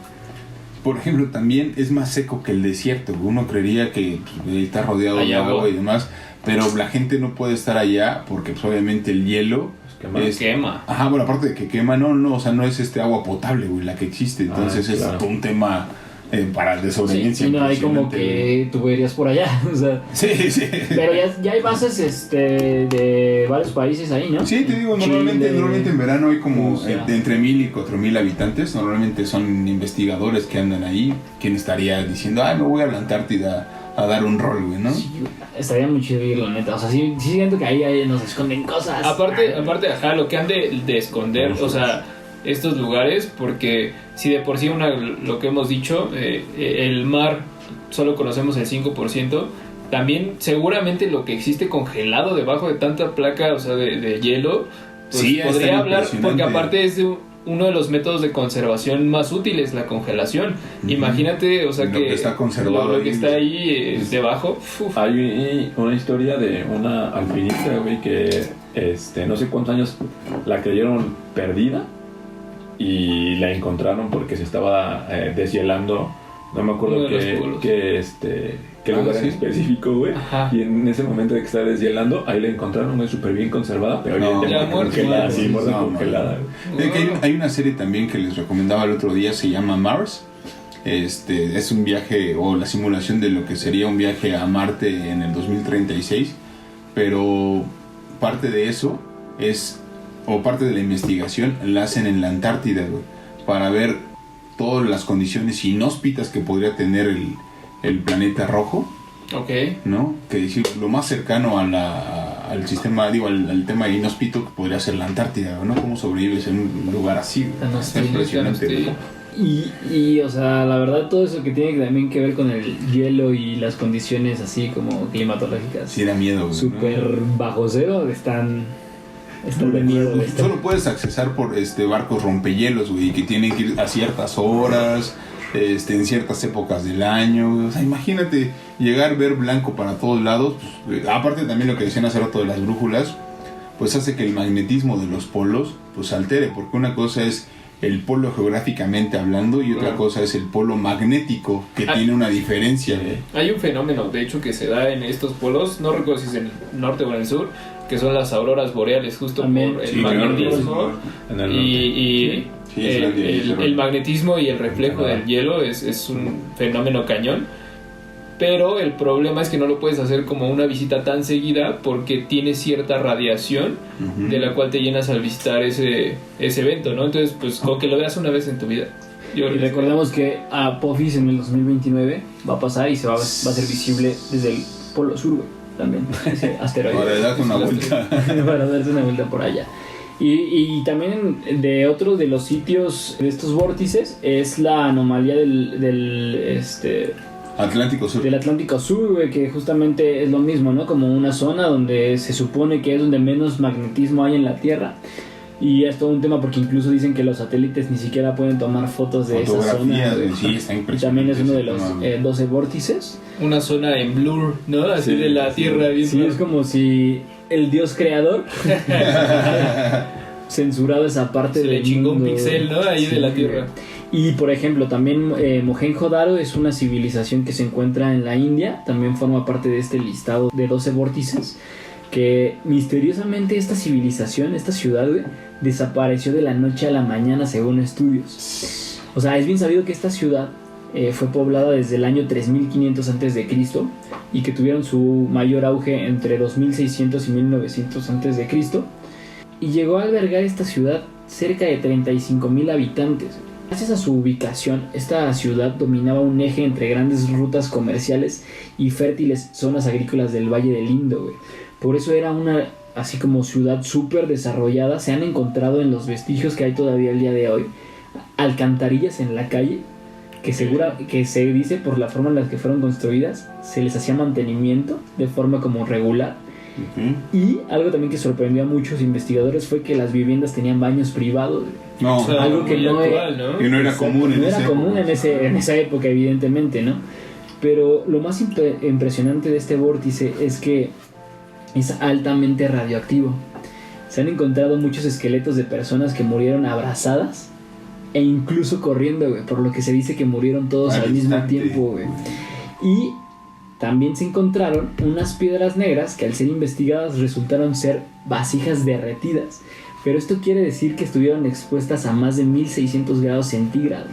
Speaker 3: Por ejemplo, también es más seco que el desierto. Uno creería que pues, está rodeado de agua y demás, pero la gente no puede estar allá porque pues, obviamente el hielo
Speaker 5: quema.
Speaker 3: Ajá, bueno, aparte de que quema, no, o sea, no es agua potable, güey, la que existe. Entonces
Speaker 4: claro.
Speaker 3: Es todo un tema para de sobrevivencia.
Speaker 2: Sí, no hay como que tuberías por allá, o sea.
Speaker 3: Sí.
Speaker 2: Pero ya hay bases de varios países ahí, ¿no?
Speaker 3: Sí, te digo, normalmente en verano hay como de entre 1000 y 4000 habitantes. Normalmente son investigadores que andan ahí. ¿Quién estaría diciendo, me voy a la Antártida a dar un rol, güey, ¿no?
Speaker 2: Sí, estaría muy chido ir, la neta. O sea, sí siento que ahí nos esconden cosas.
Speaker 5: Aparte, ajá, lo que han de esconder, o sea, estos lugares, porque si de por sí lo que hemos dicho, el mar solo conocemos el 5%, también seguramente lo que existe congelado debajo de tanta placa, o sea, de hielo, pues
Speaker 3: sí,
Speaker 5: podría hablar, porque aparte es uno de los métodos de conservación más útiles, la congelación. Imagínate, o sea,
Speaker 3: lo que está conservado
Speaker 5: lo que está ahí debajo.
Speaker 4: Hay una historia de una alpinista, güey, que no sé cuántos años la creyeron perdida y la encontraron porque se estaba deshielando. No me acuerdo qué lugar en específico, güey. Y en ese momento de que estaba deshielando, ahí la encontraron, güey, súper bien conservada, pero evidentemente congelada, sí, muerta congelada.
Speaker 3: Hay una serie también que les recomendaba el otro día, se llama Mars. Es un viaje o la simulación de lo que sería un viaje a Marte en el 2036, pero parte de eso parte de la investigación la hacen en la Antártida, güey, para ver todas las condiciones inhóspitas que podría tener el planeta rojo.
Speaker 5: Ok.
Speaker 3: ¿No? Que decir, lo más cercano al sistema, al tema inhóspito que podría ser la Antártida, ¿no? ¿Cómo sobrevives en un lugar así? Está impresionante.
Speaker 2: Y, o sea, la verdad, todo eso que tiene también que ver con el hielo y las condiciones así como climatológicas.
Speaker 3: Sí, da miedo, güey.
Speaker 2: Súper bajo cero, están de miedo.
Speaker 3: Solo puedes accesar por barcos rompehielos, güey, que tienen que ir a ciertas horas, en ciertas épocas del año. O sea, imagínate llegar, ver blanco para todos lados. Pues, aparte también lo que decían hace rato de las brújulas, pues hace que el magnetismo de los polos pues altere, porque una cosa es el polo geográficamente hablando y otra cosa es el polo magnético, que tiene una diferencia.
Speaker 5: Hay un fenómeno, de hecho, que se da en estos polos, no recuerdo si es en el norte o en el sur, que son las auroras boreales, justo
Speaker 2: también,
Speaker 5: por el magnetismo. El magnetismo y el reflejo del hielo es un fenómeno cañón. Pero el problema es que no lo puedes hacer como una visita tan seguida porque tiene cierta radiación de la cual te llenas al visitar ese evento, ¿no? Entonces, pues con que lo veas una vez en tu vida.
Speaker 2: Y recordemos que Apophis en el 2029 va a pasar y va a ser visible desde el polo sur, güey, también, ese asteroide.
Speaker 3: Para darse una vuelta.
Speaker 2: Para darse una vuelta por allá. Y también de otro de los sitios de estos vórtices es la anomalía del
Speaker 3: Atlántico Sur.
Speaker 2: Del Atlántico Sur, güey, que justamente es lo mismo, ¿no? Como una zona donde se supone que es donde menos magnetismo hay en la Tierra. Y es todo un tema porque incluso dicen que los satélites ni siquiera pueden tomar fotos de esa zona.
Speaker 3: Sí, está impresionante.
Speaker 2: Y también es uno de los 12 vórtices.
Speaker 5: Una zona en blur, ¿no? Así de la Tierra. Bien
Speaker 2: sí, es como si el dios creador censurado esa parte
Speaker 5: se
Speaker 2: del
Speaker 5: le chingó
Speaker 2: mundo,
Speaker 5: un pixel, ¿no? Ahí de la Tierra.
Speaker 2: Y por ejemplo también Mohenjo-Daro es una civilización que se encuentra en la India, también forma parte de este listado de 12 vórtices, que misteriosamente esta civilización, esta ciudad, güey, desapareció de la noche a la mañana según estudios. O sea, es bien sabido que esta ciudad fue poblada desde el año 3500 a.C. y que tuvieron su mayor auge entre 2600 y 1900 a.C. y llegó a albergar esta ciudad cerca de 35,000 habitantes. Gracias a su ubicación, esta ciudad dominaba un eje entre grandes rutas comerciales y fértiles zonas agrícolas del Valle del Indo, güey. Por eso era una, así como ciudad súper desarrollada. Se han encontrado en los vestigios que hay todavía el día de hoy alcantarillas en la calle que se dice por la forma en la que fueron construidas se les hacía mantenimiento de forma como regular. Y algo también que sorprendió a muchos investigadores fue que las viviendas tenían baños privados.
Speaker 3: No,
Speaker 5: o sea,
Speaker 2: algo que no
Speaker 3: era común
Speaker 2: en esa época, evidentemente, ¿no? Pero lo más impresionante de este vórtice es que es altamente radioactivo. Se han encontrado muchos esqueletos de personas que murieron abrazadas e incluso corriendo, güey, por lo que se dice que murieron todos al mismo tiempo, güey. Y también se encontraron unas piedras negras que al ser investigadas resultaron ser vasijas derretidas. Pero esto quiere decir que estuvieron expuestas a más de 1600 grados centígrados.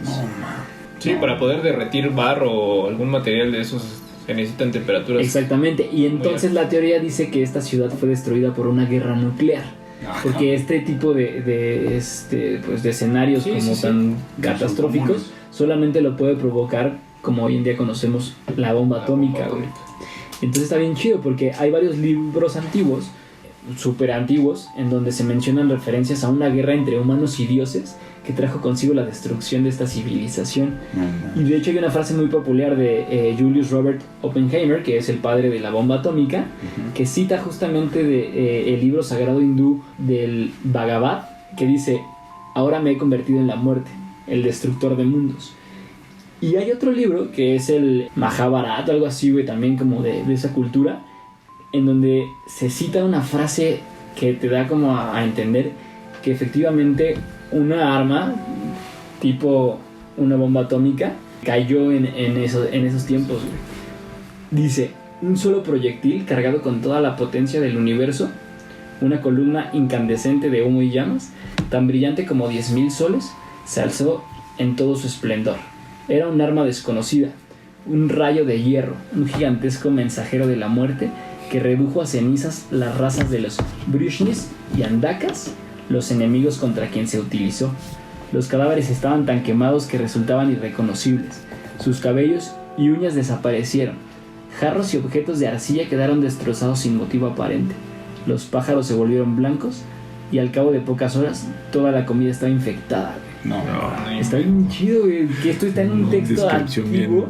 Speaker 5: Sí, para poder derretir barro o algún material de esos se necesitan temperaturas.
Speaker 2: Exactamente, y entonces la teoría dice que esta ciudad fue destruida por una guerra nuclear. Porque este tipo de escenarios tan catastróficos solamente lo puede provocar, como hoy en día conocemos, la bomba atómica, güey. Entonces está bien chido porque hay varios libros antiguos, súper antiguos, en donde se mencionan referencias a una guerra entre humanos y dioses que trajo consigo la destrucción de esta civilización. Y de hecho hay una frase muy popular de Julius Robert Oppenheimer, que es el padre de la bomba atómica, que cita justamente el libro sagrado hindú del Bhagavad, que dice: ahora me he convertido en la muerte, el destructor de mundos. Y hay otro libro que es el Mahabharata, algo así, güey, también como de esa cultura, en donde se cita una frase que te da como a entender que efectivamente una arma tipo una bomba atómica cayó en esos tiempos, güey. Dice: un solo proyectil cargado con toda la potencia del universo, una columna incandescente de humo y llamas, tan brillante como 10,000 soles, se alzó en todo su esplendor. Era un arma desconocida, un rayo de hierro, un gigantesco mensajero de la muerte que redujo a cenizas las razas de los Vrishnis y Andakas, los enemigos contra quien se utilizó. Los cadáveres estaban tan quemados que resultaban irreconocibles. Sus cabellos y uñas desaparecieron. Jarros y objetos de arcilla quedaron destrozados sin motivo aparente. Los pájaros se volvieron blancos y al cabo de pocas horas toda la comida estaba infectada.
Speaker 3: No.
Speaker 2: Está bien chido, güey, que esto está en un texto antiguo.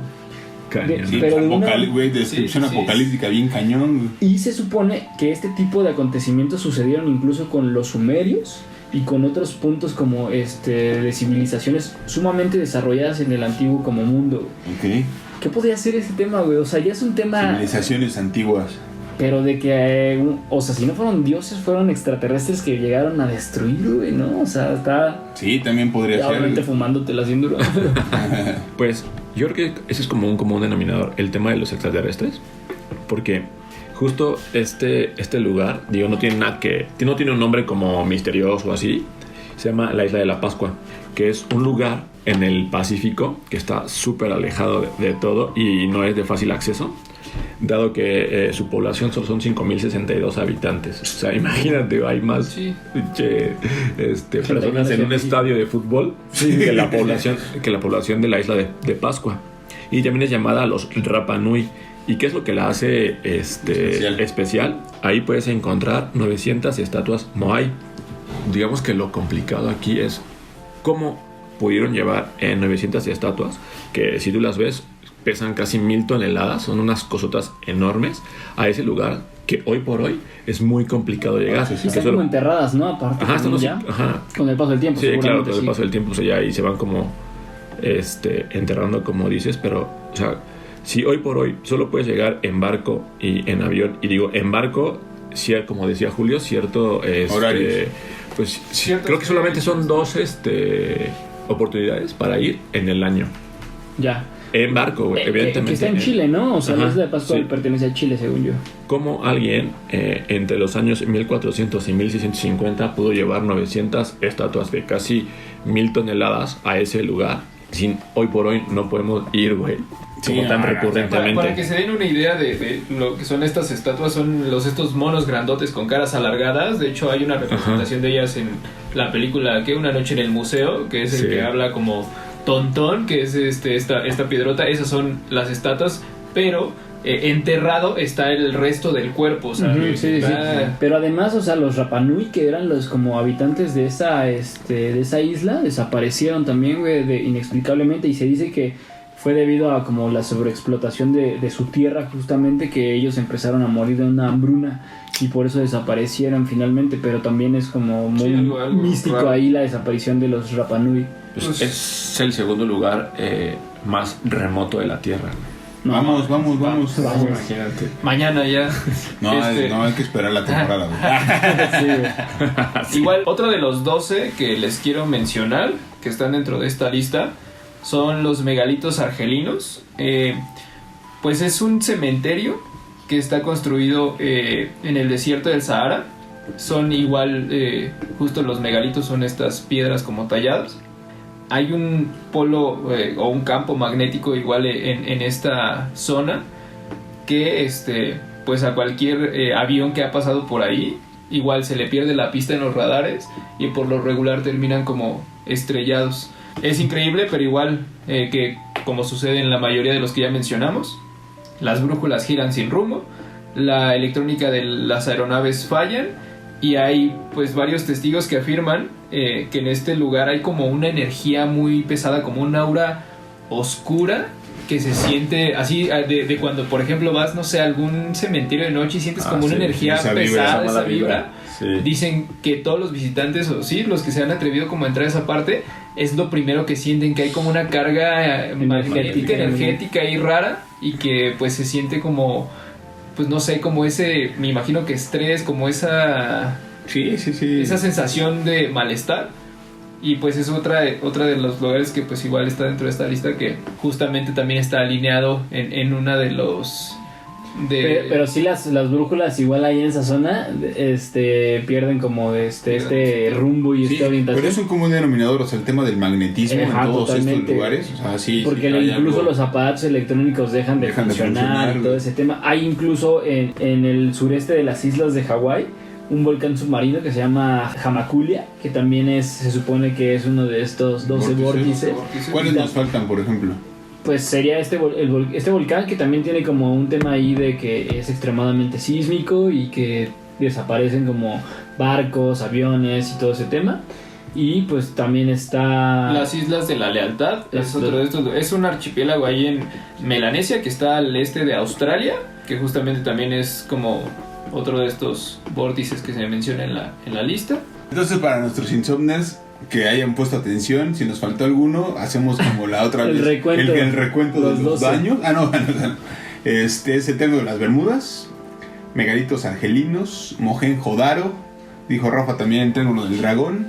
Speaker 3: Descripción apocalíptica bien cañón.
Speaker 2: Y se supone que este tipo de acontecimientos sucedieron incluso con los sumerios y con otros puntos como de civilizaciones sumamente desarrolladas en el antiguo como mundo.
Speaker 3: Okay.
Speaker 2: ¿Qué podría ser ese tema, güey? O sea, ya es un tema...
Speaker 3: Civilizaciones antiguas.
Speaker 2: Pero de que, o sea, si no fueron dioses, fueron extraterrestres que llegaron a destruir, güey, ¿no? O sea, está...
Speaker 3: Sí, también podría ser.
Speaker 2: Obviamente fumándotela sin duro.
Speaker 4: Pues yo creo que ese es como un común denominador, el tema de los extraterrestres. Porque justo este lugar, digo, no tiene un nombre como misterioso o así. Se llama la Isla de la Pascua, que es un lugar en el Pacífico que está súper alejado de todo y no es de fácil acceso, dado que su población solo son 5.062 habitantes. O sea, imagínate, hay más personas en un estadio de fútbol que la población de la isla de Pascua. Y también es llamada los Rapa Nui. ¿Y qué es lo que la hace especial? Ahí puedes encontrar 900 estatuas Moai. Digamos que lo complicado aquí es cómo pudieron llevar 900 estatuas, que si tú las ves pesan casi 1,000 toneladas, son unas cosotas enormes, a ese lugar que hoy por hoy es muy complicado llegar.
Speaker 2: Sí, están como enterradas, ¿no? Aparte, con el paso del tiempo.
Speaker 4: Sí, claro, con el paso del tiempo, o sea, ya ahí se van como enterrando, como dices, pero, o sea, si hoy por hoy solo puedes llegar en barco y en avión, y digo, en barco, como decía Julio, cierto, pues creo que solamente son 2 oportunidades para ir en el año.
Speaker 2: Ya.
Speaker 4: En barco, güey, evidentemente.
Speaker 2: Que está en Chile, ¿no? O sea, la Isla de Pascua pertenece a Chile, según yo.
Speaker 4: ¿Cómo alguien entre los años 1400 y 1650 pudo llevar 900 estatuas de casi 1,000 toneladas a ese lugar? Sin hoy por hoy no podemos ir, güey. Como tan recurrentemente.
Speaker 5: Para que se den una idea de lo que son estas estatuas, son estos monos grandotes con caras alargadas. De hecho, hay una representación de ellas en la película Una noche en el museo, que es el que habla como Tontón, que es esta piedrota. Esas son las estatuas, pero enterrado está el resto del cuerpo, o sea,
Speaker 2: sí. Pero además, o sea, los Rapa Nui, que eran los como habitantes de esa isla, desaparecieron también, güey, inexplicablemente, y se dice que fue debido a como la sobreexplotación de su tierra, justamente, que ellos empezaron a morir de una hambruna y por eso desaparecieron finalmente. Pero también es como muy algo místico raro ahí la desaparición de los Rapa Nui.
Speaker 4: Pues es el segundo lugar más remoto de la Tierra.
Speaker 3: No, vamos.
Speaker 4: Imagínate.
Speaker 5: Mañana ya.
Speaker 3: No, hay que esperar la temporada.
Speaker 5: Sí. Igual, otro de los 12 que les quiero mencionar, que están dentro de esta lista, son los megalitos argelinos. Pues es un cementerio que está construido en el desierto del Sahara. Son igual, justo los megalitos son estas piedras como talladas. Hay un polo o un campo magnético igual en esta zona que pues a cualquier avión que ha pasado por ahí igual se le pierde la pista en los radares y por lo regular terminan como estrellados. Es increíble, pero igual que como sucede en la mayoría de los que ya mencionamos, las brújulas giran sin rumbo, la electrónica de las aeronaves fallan y hay pues varios testigos que afirman que en este lugar hay como una energía muy pesada, como un aura oscura que se siente así de cuando por ejemplo vas, no sé, a algún cementerio de noche y sientes como una energía pesada, esa vibra. Sí. Dicen que todos los visitantes, o sí, los que se han atrevido como a entrar a esa parte, es lo primero que sienten, que hay como una carga magnética, energética y rara, y que pues se siente como, pues no sé, como ese, me imagino que estrés, como esa esa sensación de malestar. Y pues es otra de los lugares que pues igual está dentro de esta lista, que justamente también está alineado en una de los
Speaker 2: pero sí las brújulas igual ahí en esa zona pierden como este rumbo y esta orientación.
Speaker 3: Pero es un común denominador, o sea, el tema del magnetismo en todos
Speaker 2: totalmente
Speaker 3: estos lugares, o sea,
Speaker 2: porque incluso los aparatos electrónicos dejan de funcionar y todo ese tema. Hay incluso en el sureste de las islas de Hawái un volcán submarino que se llama Hamakulia, que también se supone que es uno de estos 12 vórtices.
Speaker 3: ¿Cuáles nos faltan, por ejemplo?
Speaker 2: Pues sería este volcán, que también tiene como un tema ahí de que es extremadamente sísmico y que desaparecen como barcos, aviones y todo ese tema. Y pues también está
Speaker 5: las Islas de la Lealtad, es otro de estos, es un archipiélago ahí en Melanesia que está al este de Australia, que justamente también es como otro de estos vórtices que se menciona en la lista.
Speaker 3: Entonces, para nuestros insomners que hayan puesto atención, si nos faltó alguno, hacemos como la otra vez
Speaker 2: el
Speaker 3: recuento de los daños. Es el Triángulo de las Bermudas, megalitos argelinos, Mohenjo-Daro, dijo Rafa también el Triángulo del Dragón,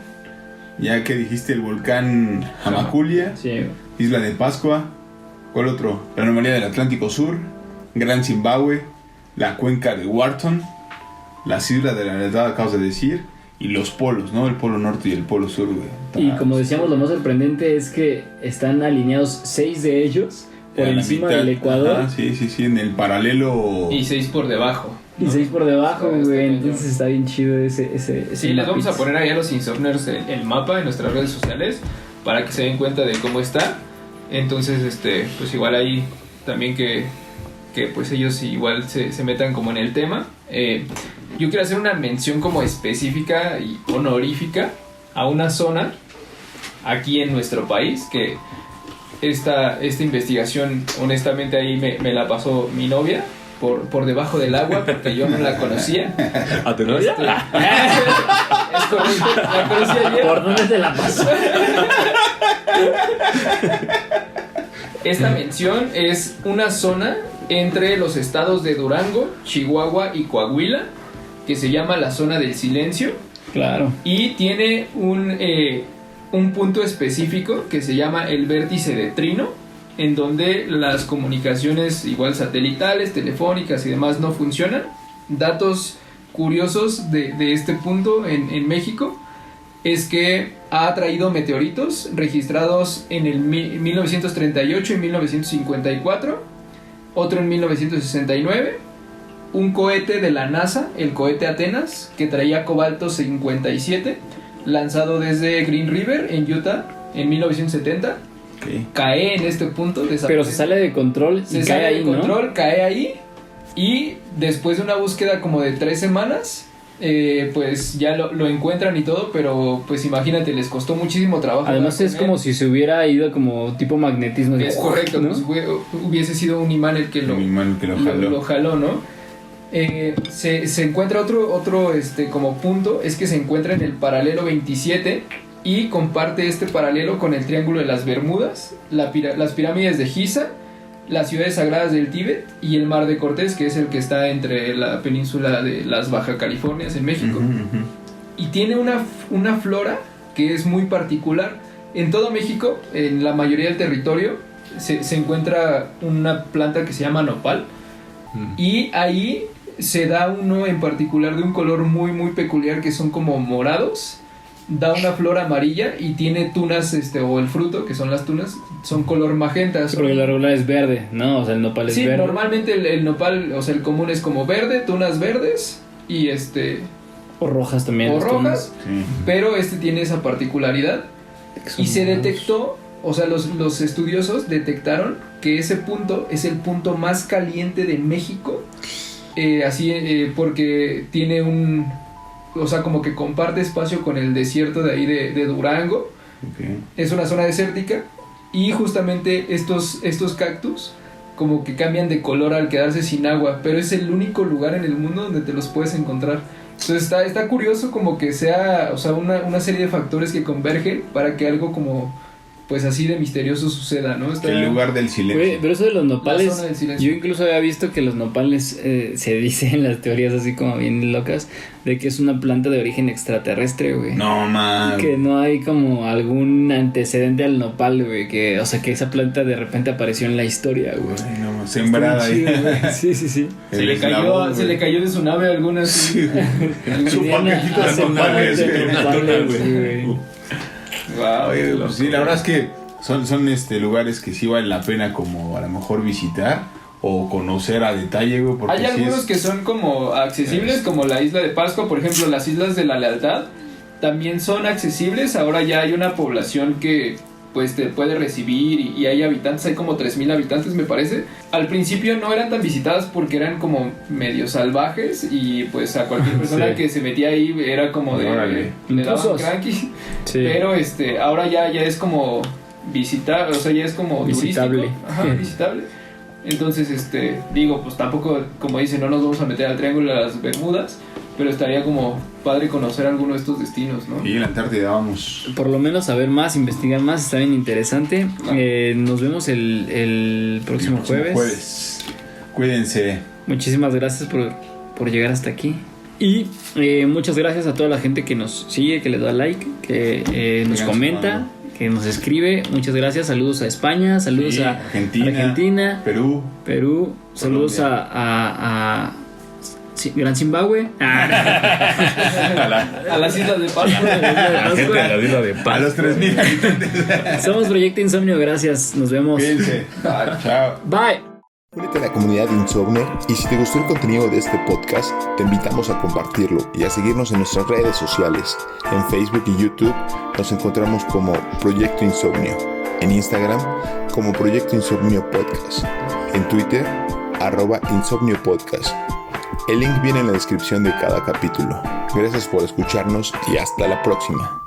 Speaker 3: ya que dijiste el volcán Jamaculia,
Speaker 2: Sí.
Speaker 3: Isla de Pascua, ¿cuál otro? La anomalía del Atlántico Sur, Gran Zimbabue, la cuenca de Wharton, las islas de la lealtad, acabas de decir, y los polos, ¿no? El polo norte y el polo sur, güey.
Speaker 2: Y como decíamos, lo más sorprendente es que están alineados 6 de ellos por
Speaker 3: A la
Speaker 2: encima
Speaker 3: mitad.
Speaker 2: del Ecuador.
Speaker 3: Ajá, sí, en el paralelo.
Speaker 5: Y 6 por debajo.
Speaker 2: Y 6 por debajo,
Speaker 5: Está
Speaker 2: güey.
Speaker 5: cañón.
Speaker 2: Entonces está bien chido ese
Speaker 5: Sí, les vamos a
Speaker 2: mapita.
Speaker 5: poner ahí a los Insomniers el mapa en nuestras redes sociales para que se den cuenta de cómo está. Entonces, pues igual ahí también que pues ellos igual se metan como en el tema. Yo quiero hacer una mención como específica y honorífica a una zona aquí en nuestro país que esta investigación honestamente ahí me la pasó mi novia por debajo del agua porque yo no la conocía.
Speaker 4: ¿A tu novia?
Speaker 5: Es correcto, la conocí ayer.
Speaker 2: ¿Por dónde te la pasó?
Speaker 5: Esta mención es una zona entre los estados de Durango, Chihuahua y Coahuila que se llama la zona del silencio
Speaker 2: Claro.
Speaker 5: y tiene un punto específico que se llama el vértice de Trino, en donde las comunicaciones igual satelitales, telefónicas y demás no funcionan. Datos curiosos de este punto en México es que ha traído meteoritos registrados en el 1938 y 1954, otro en 1969, un cohete de la NASA, el cohete Atenas, que traía cobalto 57, lanzado desde Green River en Utah en 1970.
Speaker 3: Okay.
Speaker 5: Cae en este punto,
Speaker 2: Pero
Speaker 5: desaparece.
Speaker 2: se sale de control y
Speaker 5: Se
Speaker 2: cae
Speaker 5: sale
Speaker 2: ahí,
Speaker 5: de
Speaker 2: ¿no?
Speaker 5: control, cae ahí y después de una búsqueda como de 3 semanas, pues ya lo encuentran y todo, pero pues imagínate, les costó muchísimo trabajo.
Speaker 2: Además
Speaker 5: dar
Speaker 2: es
Speaker 5: con él.
Speaker 2: como si se hubiera ido como tipo magnetismo.
Speaker 5: Es correcto,
Speaker 2: ¿no?
Speaker 5: pues hubiese sido un imán el que
Speaker 3: Mi mano que lo jaló.
Speaker 5: lo jaló, ¿no? Se encuentra otro como punto, es que se encuentra en el paralelo 27 y comparte este paralelo con el Triángulo de las Bermudas, las pirámides de Giza, las ciudades sagradas del Tíbet y el Mar de Cortés, que es el que está entre la península de las Baja Californias en México.
Speaker 3: Ujú, ujú.
Speaker 5: Y tiene una flora que es muy particular. En todo México, en la mayoría del territorio, se encuentra una planta que se llama nopal. Y ahí se da uno en particular de un color muy muy peculiar que son como morados. Da una flor amarilla y tiene tunas, o el fruto, que son las tunas, son color magenta.
Speaker 2: Sí, porque la regular es verde, ¿no? O sea, el nopal es
Speaker 5: Sí,
Speaker 2: verde.
Speaker 5: normalmente el nopal, o sea, el común es como verde, tunas verdes y
Speaker 2: O rojas también.
Speaker 5: o
Speaker 2: las
Speaker 5: rojas,
Speaker 2: tunas.
Speaker 3: Sí.
Speaker 5: pero tiene esa particularidad.
Speaker 2: Que son
Speaker 5: Y se
Speaker 2: morados.
Speaker 5: detectó, o sea, los estudiosos detectaron que ese punto es el punto más caliente de México, porque tiene o sea, como que comparte espacio con el desierto de ahí de Durango.
Speaker 3: Okay.
Speaker 5: Es una zona desértica y justamente estos cactus como que cambian de color al quedarse sin agua, pero es el único lugar en el mundo donde te los puedes encontrar. Entonces está curioso como que sea, o sea, una serie de factores que convergen para que algo como pues así de misterioso suceda, ¿no? Está
Speaker 3: El lugar del silencio.
Speaker 2: Güey, pero eso de los
Speaker 5: la
Speaker 2: nopales,
Speaker 5: zona del silencio.
Speaker 2: yo incluso había visto que los nopales se dice en las teorías así como bien locas de que es una planta de origen extraterrestre, güey.
Speaker 3: No, man.
Speaker 2: Que no hay como algún antecedente al nopal, güey, que, o sea, que esa planta de repente apareció en la historia, güey.
Speaker 3: Ay, no, sembrada ahí.
Speaker 2: Está bien chido, güey. Sí, sí, sí.
Speaker 5: Se le cayó de su nave algunas.
Speaker 3: Su
Speaker 2: Tenían
Speaker 3: paquetito de
Speaker 2: hace
Speaker 3: nopales,
Speaker 2: parte de
Speaker 3: güey.
Speaker 2: nopales,
Speaker 4: güey.
Speaker 2: sí, güey.
Speaker 5: Wow.
Speaker 3: Oye, pues sí, la verdad es que son lugares que sí vale la pena como a lo mejor visitar o conocer a detalle, güey, porque
Speaker 5: Hay
Speaker 3: sí
Speaker 5: algunos
Speaker 3: es-
Speaker 5: que son como accesibles, como la isla de Pascua, por ejemplo, las islas de la Lealtad también son accesibles. Ahora ya hay una población que pues te puede recibir y hay habitantes, hay como 3,000 habitantes me parece. Al principio no eran tan visitadas porque eran como medio salvajes y pues a cualquier persona
Speaker 4: Sí.
Speaker 5: que se metía ahí era como de
Speaker 3: Órale.
Speaker 5: le daban
Speaker 2: Intrusos.
Speaker 5: cranky.
Speaker 2: Sí.
Speaker 5: Pero ahora ya es como visitar, o sea, ya es como
Speaker 2: Visitable.
Speaker 5: turístico. Ajá, visitable. Entonces, digo, pues tampoco, como dicen, no nos vamos a meter al Triángulo de las Bermudas, pero estaría como padre conocer alguno de estos destinos, ¿no?
Speaker 3: Y en la Antártida vamos.
Speaker 2: Por lo menos saber más, investigar más, está bien interesante.
Speaker 5: Claro.
Speaker 2: Nos vemos el próximo jueves.
Speaker 3: Cuídense.
Speaker 2: Muchísimas gracias por por llegar hasta aquí. Y muchas gracias a toda la gente que nos sigue, que le da like, que nos comenta, que nos escribe. Muchas gracias. Saludos a España, saludos a Argentina, Perú, saludos a Gran Zimbabue,
Speaker 5: a las Islas de Pascua,
Speaker 3: a los 3,000 habitantes.
Speaker 2: Somos Proyecto Insomnio, gracias, nos vemos.
Speaker 3: Cuídense. Chao.
Speaker 2: Bye.
Speaker 1: Únete a la comunidad de Insomnio y si te gustó el contenido de este podcast, te invitamos a compartirlo y a seguirnos en nuestras redes sociales. En Facebook y YouTube nos encontramos como Proyecto Insomnio, en Instagram como Proyecto Insomnio Podcast, en Twitter @Insomnio Podcast. El link viene en la descripción de cada capítulo. Gracias por escucharnos y hasta la próxima.